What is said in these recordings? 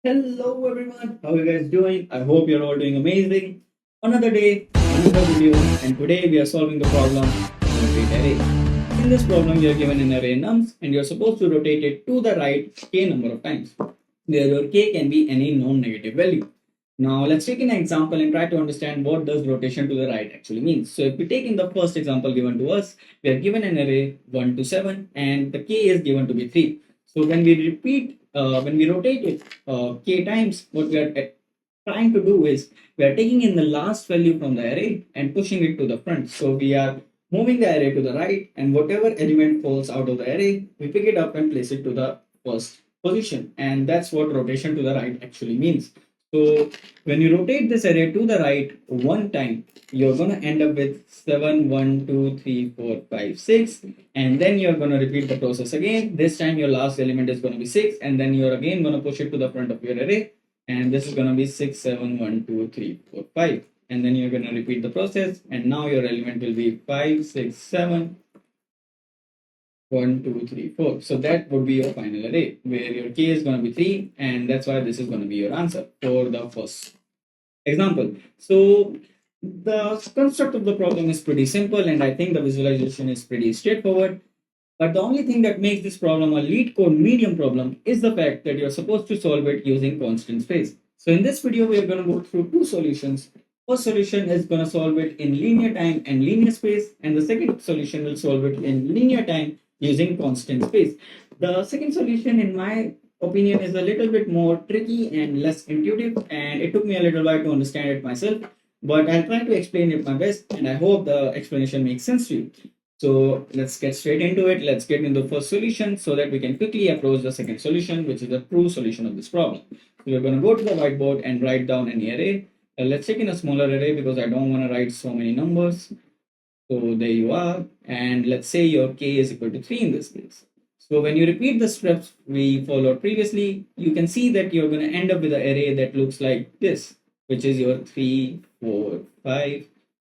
Hello everyone, how are you guys doing? I hope you're all doing amazing. Another day, another video, and today we are solving the problem rotate array. In this problem, you are given an array nums and you're supposed to rotate it to the right k number of times, where your k can be any non-negative value. Now let's take an example and try to understand what does rotation to the right actually means. So if we take in the first example given to us, we are given an array 1 to 7 and the k is given to be 3. So when we rotate it k times, what we are trying to do is we are taking in the last value from the array and pushing it to the front. So we are moving the array to the right, and whatever element falls out of the array, we pick it up and place it to the first position. And that's what rotation to the right actually means. So when you rotate this array to the right one time, you're going to end up with 7, 1, 2, 3, 4, 5, 6. And then you're going to repeat the process again. This time your last element is going to be 6. And then you're again going to push it to the front of your array. And this is going to be 6, 7, 1, 2, 3, 4, 5. And then you're going to repeat the process. And now your element will be 5, 6, 7, 1, 2, 3, 4. So that would be your final array where your k is going to be 3, and that's why this is going to be your answer for the first example. So the construct of the problem is pretty simple, and I think the visualization is pretty straightforward. But the only thing that makes this problem a LeetCode Medium problem is the fact that you're supposed to solve it using constant space. So in this video, we are going to go through two solutions. First solution is going to solve it in linear time and linear space, and the second solution will solve it in linear time using constant space. The second solution, in my opinion, is a little bit more tricky and less intuitive, and it took me a little while to understand it myself, but I'll try to explain it my best, and I hope the explanation makes sense to you. So let's get straight into it. Let's get into the first solution so that we can quickly approach the second solution, which is the true solution of this problem. So we're going to go to the whiteboard and write down any array. Let's take in a smaller array because I don't want to write so many numbers. So there you are. And let's say your k is equal to 3 in this case. So when you repeat the steps we followed previously, you can see that you're going to end up with an array that looks like this, which is your 3, 4, 5,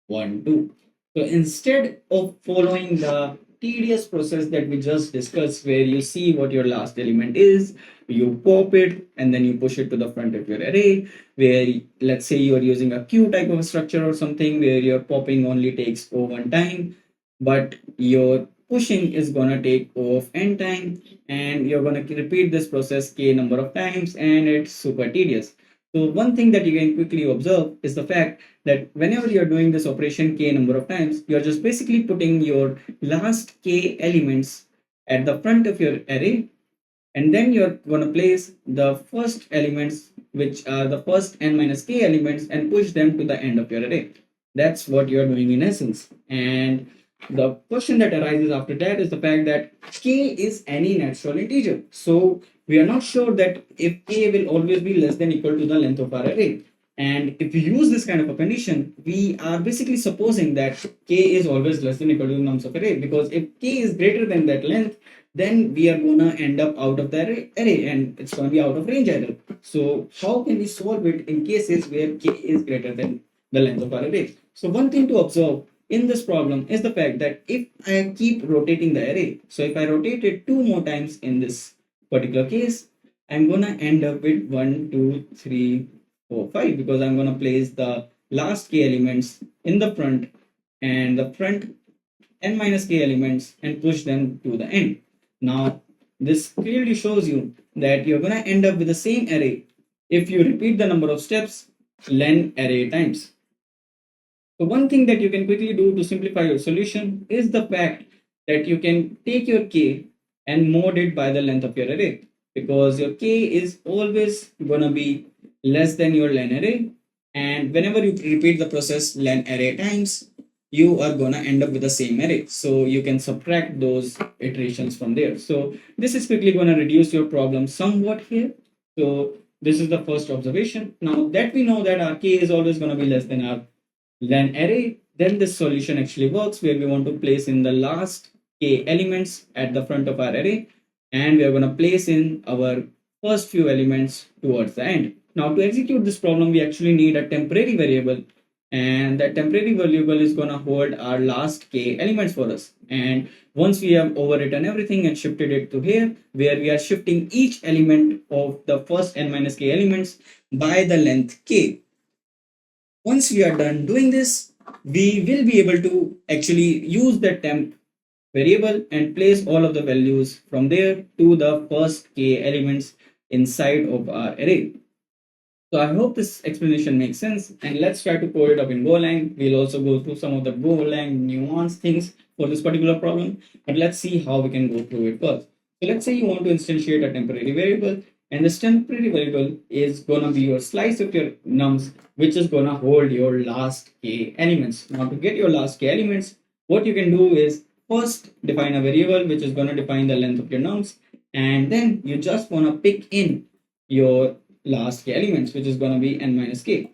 1, 2. So instead of following the tedious process that we just discussed, where you see what your last element is, you pop it, and then you push it to the front of your array, where let's say you're using a queue type of structure or something, where your popping only takes O one time, but your pushing is going to take O of n time, and you're going to repeat this process k number of times, and it's super tedious. So one thing that you can quickly observe is the fact that whenever you're doing this operation k number of times, you're just basically putting your last k elements at the front of your array, and then you're going to place the first elements, which are the first n minus k elements, and push them to the end of your array. That's what you're doing in essence. And the question that arises after that is the fact that k is any natural integer. So we are not sure that if k will always be less than equal to the length of our array. And if we use this kind of a condition, we are basically supposing that k is always less than equal to the nums of array, because if k is greater than that length, then we are gonna end up out of the array and it's gonna be out of range either. So how can we solve it in cases where k is greater than the length of our array? So one thing to observe in this problem is the fact that if I keep rotating the array, so if I rotate it 2 more times in this particular case, I'm gonna end up with 1, 2, 3, 4, 5, because I'm gonna place the last k elements in the front and the front n minus k elements and push them to the end. Now, this clearly shows you that you're going to end up with the same array if you repeat the number of steps len array times. So one thing that you can quickly do to simplify your solution is the fact that you can take your k and mod it by the length of your array, because your k is always going to be less than your len array, and whenever you repeat the process len array times, you are going to end up with the same array. So you can subtract those iterations from there. So this is quickly going to reduce your problem somewhat here. So this is the first observation. Now that we know that our k is always going to be less than our len array, then this solution actually works, where we want to place in the last k elements at the front of our array, and we are going to place in our first few elements towards the end. Now to execute this problem, we actually need a temporary variable, and that temporary variable is going to hold our last k elements for us. And once we have overwritten everything and shifted it to here, where we are shifting each element of the first n minus k elements by the length k. Once we are done doing this, we will be able to actually use the temp variable and place all of the values from there to the first k elements inside of our array. So I hope this explanation makes sense, and let's try to code it up in Golang. We'll also go through some of the Golang nuance things for this particular problem, but let's see how we can go through it first. So let's say you want to instantiate a temporary variable, and this temporary variable is gonna be your slice of your nums, which is gonna hold your last k elements. Now to get your last k elements, what you can do is first define a variable which is gonna define the length of your nums, and then you just wanna pick in your last k elements, which is going to be n minus k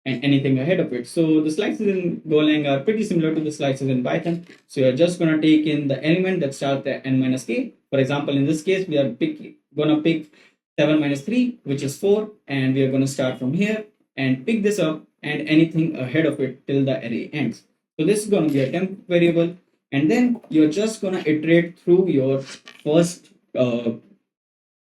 and anything ahead of it. So the slices in Golang are pretty similar to the slices in Python. So you're just going to take in the element that starts at n minus k. For example, in this case, we are going to pick 7 minus 3, which is 4, and we are going to start from here and pick this up and anything ahead of it till the array ends. So this is going to be a temp variable, and then you're just going to iterate through your first n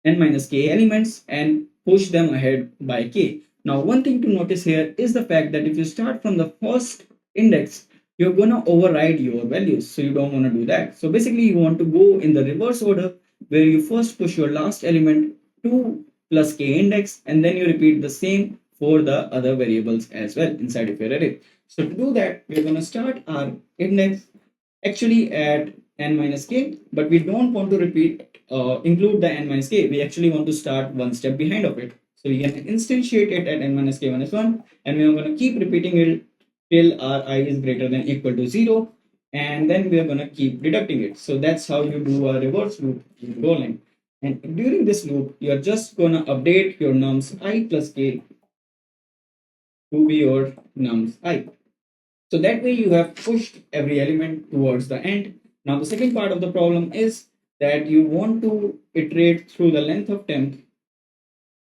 minus k elements and push them ahead by k. Now, one thing to notice here is the fact that if you start from the first index, you're going to override your values. So you don't want to do that. So basically, you want to go in the reverse order where you first push your last element to plus k index, and then you repeat the same for the other variables as well inside of your array. So to do that, we're going to start our index actually at n minus k, but we don't want to include the n minus k. We actually want to start one step behind of it. So we can instantiate it at n minus k minus 1, and we are going to keep repeating it till our I is greater than equal to 0, and then we are going to keep deducting it. So that's how you do a reverse loop in Golang. And during this loop, you're just going to update your nums I plus k to be your nums I. So that way you have pushed every element towards the end. Now the second part of the problem is that you want to iterate through the length of temp,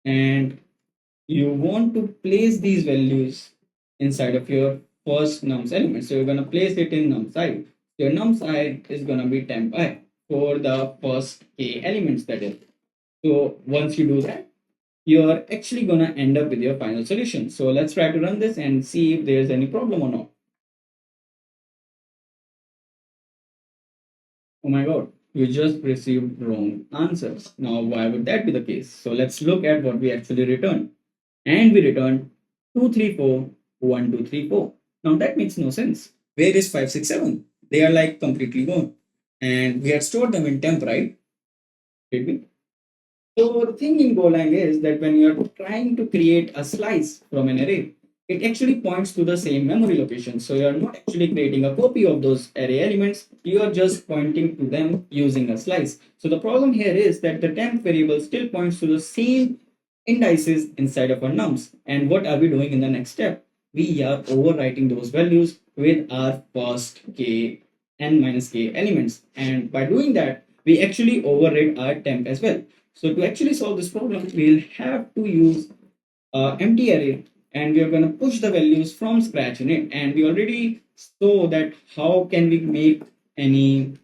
and you want to place these values inside of your first nums element. So you're going to place it in nums I. So your nums I is going to be temp I for the first k elements, that is. So once you do that, you're actually going to end up with your final solution. So let's try to run this and see if there's any problem or not. Oh my god, you just received wrong answers. Now, why would that be the case? So let's look at what we actually returned. And we returned 234, 1, 2, 3, 4. Now that makes no sense. Where is 5, 6, 7? They are like completely gone. And we had stored them in temp, right? Did we? So the thing in Golang is that when you're trying to create a slice from an array, it actually points to the same memory location. So you're not actually creating a copy of those array elements, you are just pointing to them using a slice. So the problem here is that the temp variable still points to the same indices inside of our nums. And what are we doing in the next step? We are overwriting those values with our first k n minus k elements. And by doing that, we actually override our temp as well. So to actually solve this problem, we'll have to use empty array, and we are going to push the values from scratch in it. And we already saw that how can we make any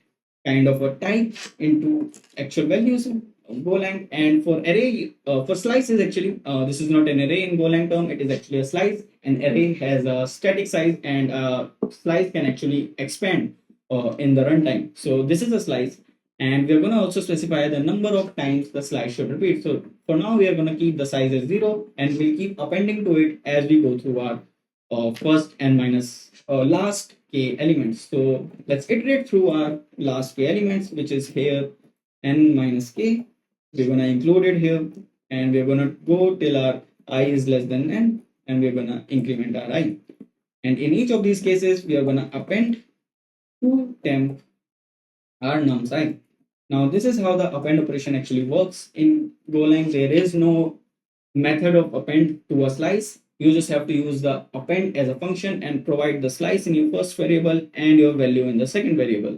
kind of a type into actual values in Golang. And for array, for slices actually, this is not an array in Golang term, it is actually a slice. An array has a static size, and a slice can actually expand in the runtime. So this is a slice, and we're going to also specify the number of times the slice should repeat. So for now, we are going to keep the size as 0, and we'll keep appending to it as we go through our first n minus last k elements. So let's iterate through our last k elements, which is here n minus k. We're going to include it here, and we're going to go till our I is less than n, and we're going to increment our I. And in each of these cases, we are going to append to temp our nums I. Now, this is how the append operation actually works in Golang. There is no method of append to a slice. You just have to use the append as a function and provide the slice in your first variable and your value in the second variable.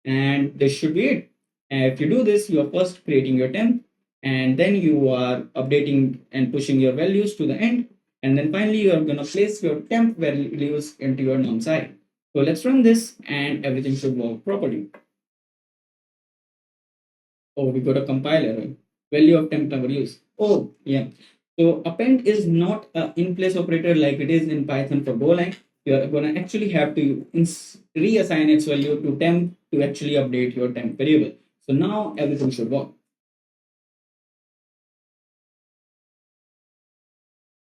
And this should be it. And if you do this, you are first creating your temp, and then you are updating and pushing your values to the end. And then finally, you are going to place your temp values into your num side. So let's run this and everything should work properly. Oh, we got a compiler, right? Value of temp number use. Oh, yeah. So append is not an in-place operator like it is in Python for Golang. You are going to actually have to reassign its value to temp to actually update your temp variable. So now everything should work.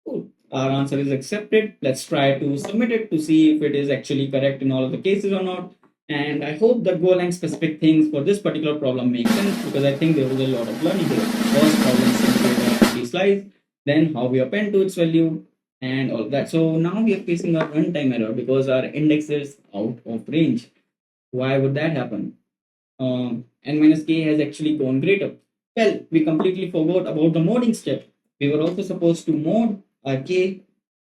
Cool. Our answer is accepted. Let's try to submit it to see if it is actually correct in all of the cases or not. And I hope the Golang specific things for this particular problem make sense because I think there was a lot of learning here. First problem since we slice, then how we append to its value and all that. So now we are facing a runtime error because our index is out of range. Why would that happen? N minus k has actually gone greater. Well, we completely forgot about the modding step. We were also supposed to mod our k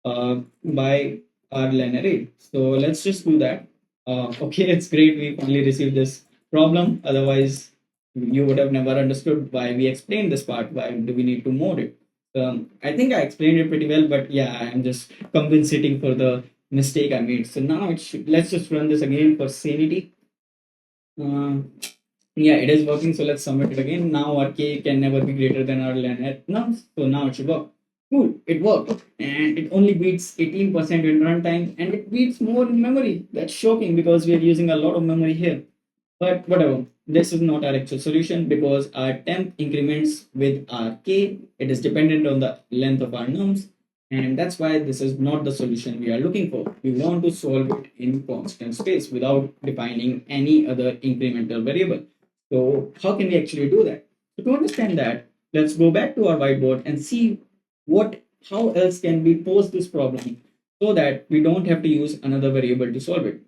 by our len array. So let's just do that. Okay, it's great we finally received this problem. Otherwise, you would have never understood why we explained this part. Why do we need to mod it? I think I explained it pretty well, but yeah, I'm just compensating for the mistake I made. So now let's just run this again for sanity. Yeah, it is working. So let's submit it again. Now our k can never be greater than our len nums. So now it should work. Cool, it worked. And it only beats 18% in runtime and it beats more in memory. That's shocking because we are using a lot of memory here. But whatever, this is not our actual solution because our temp increments with our k. It is dependent on the length of our nums. And that's why this is not the solution we are looking for. We want to solve it in constant space without defining any other incremental variable. So how can we actually do that? So to understand that, let's go back to our whiteboard and see how else can we pose this problem so that we don't have to use another variable to solve it.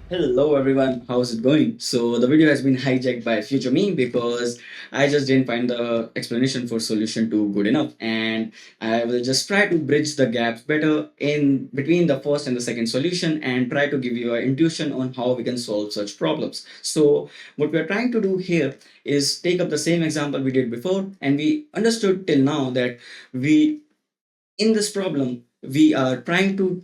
Hello everyone, how's it going? So the video has been hijacked by future me because I just didn't find the explanation for solution 2 good enough, and I will just try to bridge the gaps better in between the first and the second solution and try to give you an intuition on how we can solve such problems. So what we're trying to do here is take up the same example we did before, and we understood till now that we in this problem we are trying to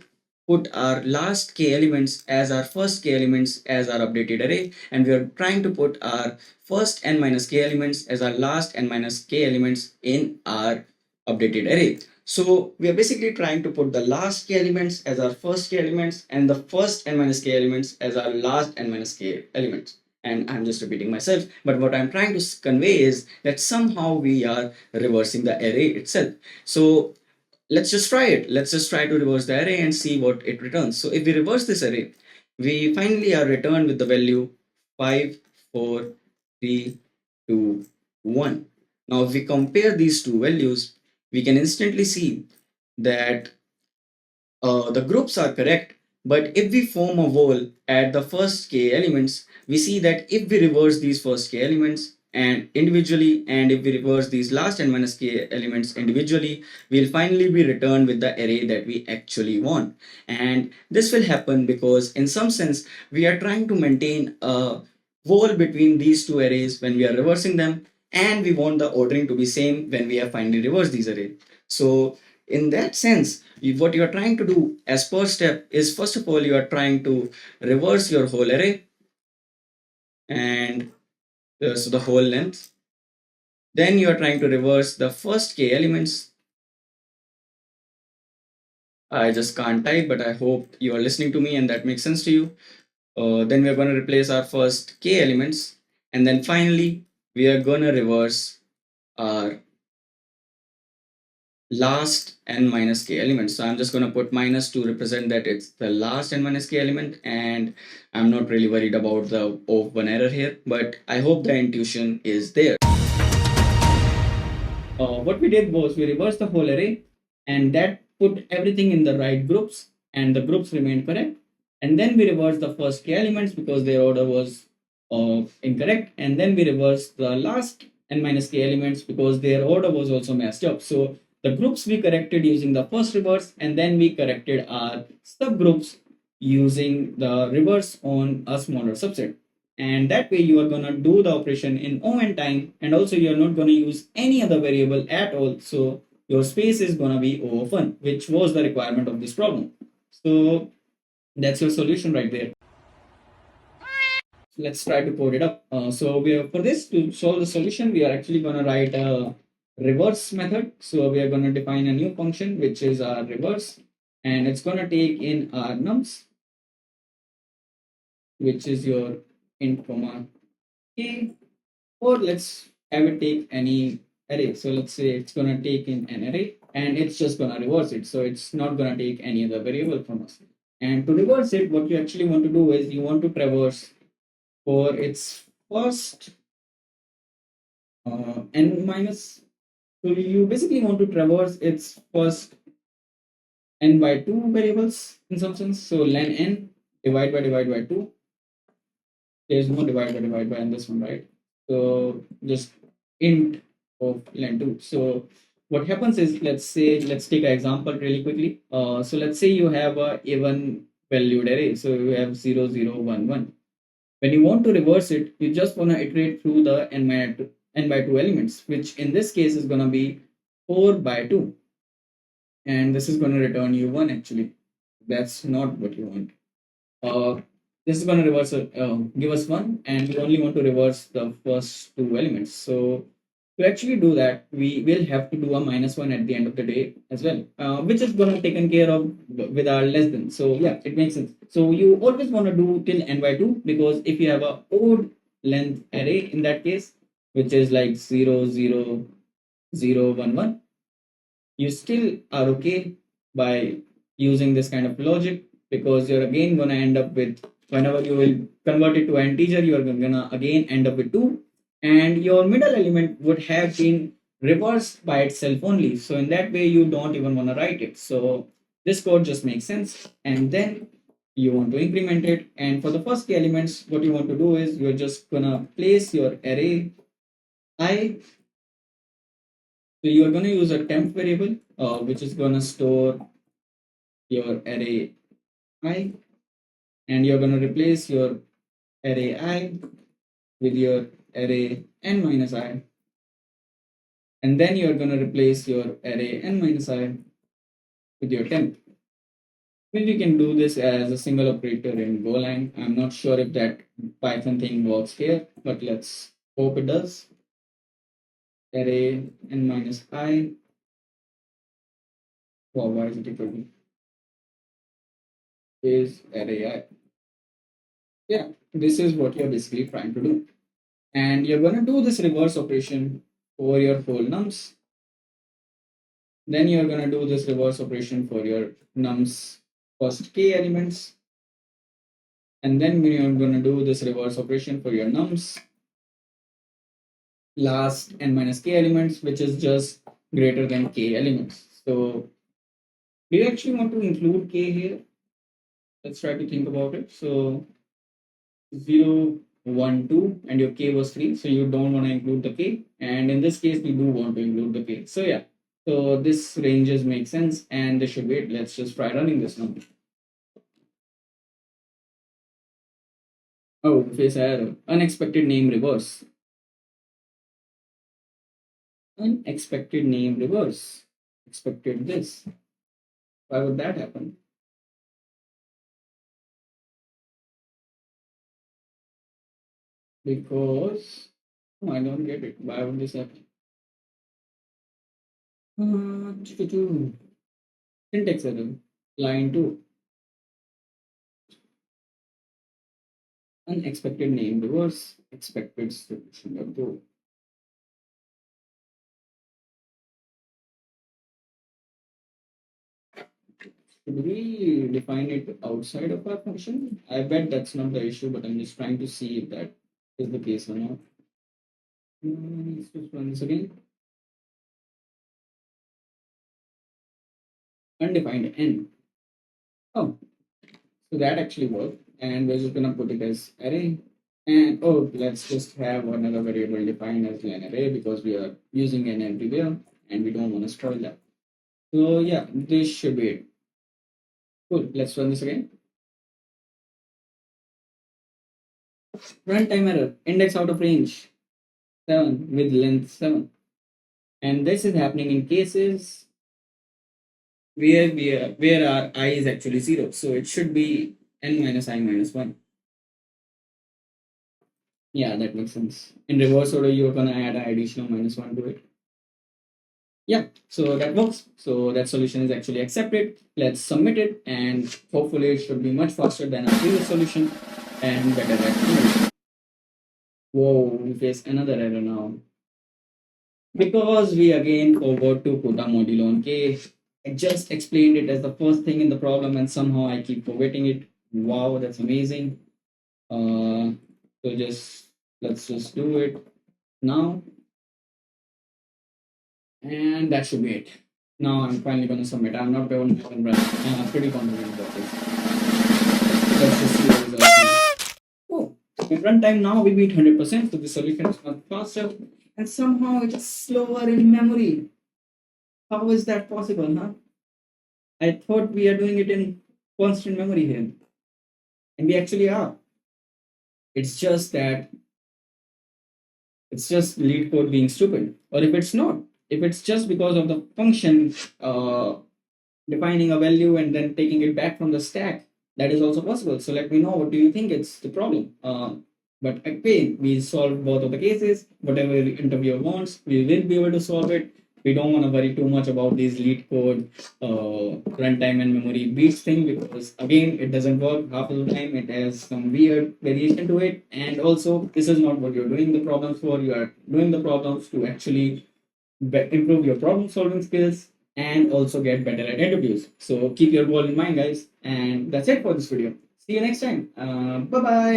put our last k elements as our first k elements as our updated array, and we are trying to put our first n minus k elements as our last n minus k elements in our updated array. So we are basically trying to put the last k elements as our first k elements and the first n minus k elements as our last n minus k elements. And I'm just repeating myself, but what I'm trying to convey is that somehow we are reversing the array itself. So let's just try it. Let's just try to reverse the array and see what it returns. So if we reverse this array, we finally are returned with the value 5, 4, 3, 2, 1. Now if we compare these two values, we can instantly see that the groups are correct, but if we form a wall at the first k elements, we see that if we reverse these first k elements and individually, and if we reverse these last n minus k elements individually, we'll finally be returned with the array that we actually want. And this will happen because in some sense, we are trying to maintain a wall between these two arrays when we are reversing them, and we want the ordering to be same when we have finally reversed these arrays. So in that sense, what you are trying to do as first step is, first of all, you are trying to reverse your whole array, and so the whole length. Then you are trying to reverse the first k elements. I just can't type, but I hope you are listening to me and that makes sense to you. Then we are going to replace our first k elements, and then finally we are going to reverse our last n minus k element. So I'm just going to put minus to represent that it's the last n minus k element, and I'm not really worried about the open error here, but I hope the intuition is there. What we did was we reversed the whole array, and that put everything in the right groups, and the groups remained correct. And then we reversed the first k elements because their order was incorrect, and then we reversed the last n minus k elements because their order was also messed up. So the groups we corrected using the first reverse, and then we corrected our subgroups using the reverse on a smaller subset. And that way you are going to do the operation in O time, and also you are not going to use any other variable at all. So your space is going to be over 1, which was the requirement of this problem. So that's your solution right there. Let's try to code it up. So we are, for this to solve the solution, we are actually going to write a reverse method. So we are going to define a new function, which is our reverse, and it's going to take in our nums, which is your int comma k, or let's have it take any array. So let's say it's going to take in an array and it's just going to reverse it. So it's not going to take any other variable from us. And to reverse it, what you actually want to do is you want to traverse for its first n minus. So you basically want to traverse its first n by 2 variables in some sense. So len n divide by 2. There's no divide by in this one, right? So just int of len 2. So what happens is, let's take an example really quickly. So let's say you have a even valued array. So you have 0 0 1 1. When you want to reverse it, you just want to iterate through the n by 2 elements, which in this case is going to be 4 by 2. And this is going to return you 1 actually. That's not what you want. This is going to reverse give us 1, and we only want to reverse the first 2 elements. So to actually do that, we will have to do a -1 at the end of the day as well, which is going to taken care of with our less than. So yeah, it makes sense. So you always want to do till n by 2, because if you have a odd length array in that case, which is like 0 0 0 1 1, you still are okay by using this kind of logic, because you're again going to end up with, whenever you will convert it to an integer, you're going to again end up with 2, and your middle element would have been reversed by itself only. So in that way, you don't even want to write it. So this code just makes sense. And then you want to increment it. And for the first key elements, what you want to do is you're just going to place your array I. So you're going to use a temp variable, which is going to store your array I, and you're going to replace your array I with your array n minus I, and then you're going to replace your array n minus I with your temp. Maybe we can do this as a single operator in Golang. I'm not sure if that Python thing works here, but let's hope it does. Array n minus I. Wow, why is it equal to is array I? Yeah, this is what you're basically trying to do. And you're going to do this reverse operation for your whole nums. Then you're going to do this reverse operation for your nums first k elements. And then you're going to do this reverse operation for your nums last n minus k elements, which is just greater than k elements. So do you actually want to include k here? Let's try to think about it. So 0 1 2, and your k was 3, so you don't want to include the k, and in this case you do want to include the k. So yeah, so this ranges make sense, and this should wait. Let's just try running this now. Oh, face error, unexpected name reverse, unexpected name reverse, expected this. Why would that happen? Because I don't get it. Why would this happen? Syntax error, line 2. Unexpected name reverse, expected solution go. Should we define it outside of our function? I bet that's not the issue, but I'm just trying to see if that is the case or not. Let's just run this again. Undefined n. Oh, so that actually worked. And we're just gonna put it as array. And oh, let's just have another variable defined as an array, because we are using n everywhere and we don't want to spoil that. So yeah, this should be it. Cool. Let's run this again. Runtime error. Index out of range 7 with length 7. And this is happening in cases where our I is actually 0. So it should be n minus I minus 1. Yeah, that makes sense. In reverse order, you're gonna add an additional minus 1 to it. Yeah, so that works. So that solution is actually accepted. Let's submit it, and hopefully it should be much faster than our previous solution and better at. Whoa, we face another error now. Because we again forgot to put a modulo on K. I just explained it as the first thing in the problem and somehow I keep forgetting it. Wow, that's amazing. So let's just do it now. And that should be it. Now I'm finally gonna submit. I'm not going to run. I'm pretty confident about this. Let's just see the results. Oh, in runtime now we beat 100%, so the solution is much faster and somehow it's slower in memory. How is that possible, huh? I thought we are doing it in constant memory here, and we actually are. It's just that it's just lead code being stupid, or if it's not, if it's just because of the function defining a value and then taking it back from the stack, that is also possible. So let me know what do you think it's the problem. But again, we solved both of the cases. Whatever the interviewer wants, we will be able to solve it. We don't want to worry too much about these lead code runtime and memory beats thing, because again it doesn't work half of the time. It has some weird variation to it, and also this is not what you're doing the problems for. You are doing the problems to actually improve your problem solving skills and also get better at interviews. So keep your goal in mind, guys. And that's it for this video. See you next time. Bye bye.